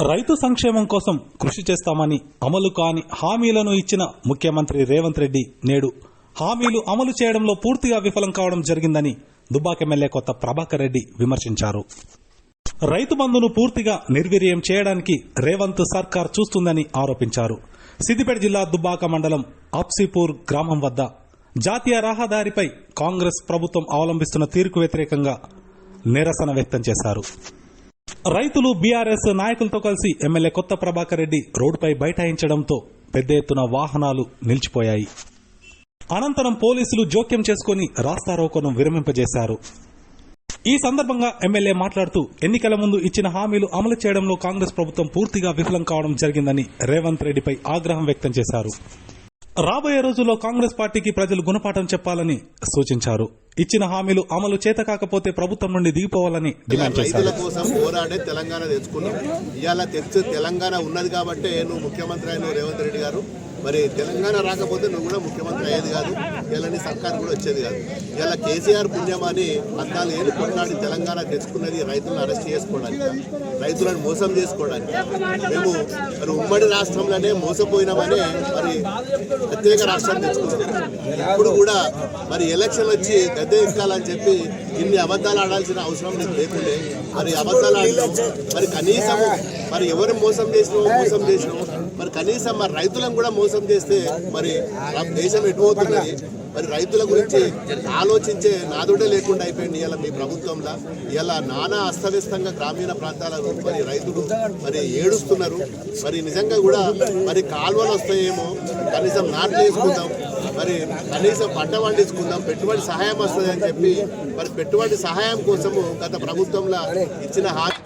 రైతు సంక్షేమం కోసం కృషి చేస్తామని అమలు కాని హామీలను ఇచ్చిన ముఖ్యమంత్రి రేవంత్ రెడ్డి నేడు హామీలు అమలు చేయడంలో పూర్తిగా విఫలం కావడం జరిగిందని దుబ్బాక ఎమ్మెల్యే కొత్త ప్రభాకర్ రెడ్డి విమర్శించారు. రైతు బంధును పూర్తిగా నిర్వీర్యం చేయడానికి రేవంత్ సర్కార్ చూస్తుందని ఆరోపించారు. సిద్దిపేట జిల్లా దుబ్బాక మండలం అప్సీపూర్ గ్రామం వద్ద జాతీయ రహదారిపై కాంగ్రెస్ ప్రభుత్వం అవలంబిస్తున్న తీరుకు వ్యతిరేకంగా నిరసన వ్యక్తం చేశారు. రైతులు బీఆర్ఎస్ నాయకులతో కలిసి ఎమ్మెల్యే కొత్త ప్రభాకర్ రెడ్డి రోడ్డుపై బైఠాయించడంతో పెద్ద ఎత్తున వాహనాలు నిలిచిపోయాయి. అనంతరం పోలీసులు జోక్యం చేసుకుని రాస్తారోకోను విరమింపజేశారు. ఈ సందర్భంగా ఎమ్మెల్యే మాట్లాడుతూ ఎన్నికల ముందు ఇచ్చిన హామీలు అమలు చేయడంలో కాంగ్రెస్ ప్రభుత్వం పూర్తిగా విఫలం కావడం జరిగిందని రేవంత్ రెడ్డిపై ఆగ్రహం వ్యక్తం చేశారు. రాబోయే రోజుల్లో కాంగ్రెస్ పార్టీకి ప్రజలు గుణపాఠం చెప్పాలని సూచించారు. ఇచ్చిన హామీలు అమలు చేత కాకపోతే ప్రభుత్వం నుండి దిగిపోవాలని డిమాండ్ చేశారు. రైతుల కోసం పోరాడే తెలంగాణ తెచ్చుకున్నాం. ఇవాళ తెలంగాణ ఉన్నది కాబట్టి నువ్వు ముఖ్యమంత్రి అయిన రేవంత్ రెడ్డి గారు, మరి తెలంగాణ రాకపోతే నువ్వు కూడా ముఖ్యమంత్రి అయ్యేది కాదు, ఇలా నీ సర్కారు కూడా వచ్చేది కాదు. ఇలా కేసీఆర్ పుణ్యమని 14 ఏళ్ళు కొట్లాడి తెలంగాణ తెచ్చుకున్నది రైతులను అరెస్ట్ చేసుకోవడానికి, రైతులను మోసం చేసుకోవడానికి. మేము మరి ఉమ్మడి రాష్ట్రంలోనే మోసపోయినామని మరి ప్రత్యేక రాష్ట్రాన్ని తెచ్చుకున్నాం. ఇప్పుడు కూడా మరి ఎలక్షన్ వచ్చి గద్దె ఎక్కాలని చెప్పి ఇన్ని అబద్ధాలు ఆడాల్సిన అవసరం నీకు లేకుండే మరి అబద్ధాలు ఆడినాం. మరి కనీసం మరి ఎవరు మోసం చేసినావు మరి కనీసం మరి రైతులను కూడా మోసం చేస్తే మరి దేశం ఎటుపోతున్నది? మరి రైతుల గురించి ఆలోచించే నాదుడే లేకుండా అయిపోయింది ఇలా మీ ప్రభుత్వంలో. ఇలా నానా అస్తవ్యస్తంగా గ్రామీణ ప్రాంతాలలో మరి రైతులు మరి ఏడుస్తున్నారు. మరి నిజంగా కూడా మరి కాలువలు వస్తాయేమో, కనీసం నాట్లు వేసుకుందాం, మరి కనీసం పంట పండించుకుందాం, పెట్టుబడి సహాయం వస్తుంది అని చెప్పి మరి పెట్టుబడి సహాయం కోసము గత ప్రభుత్వంలో ఇచ్చిన హామీ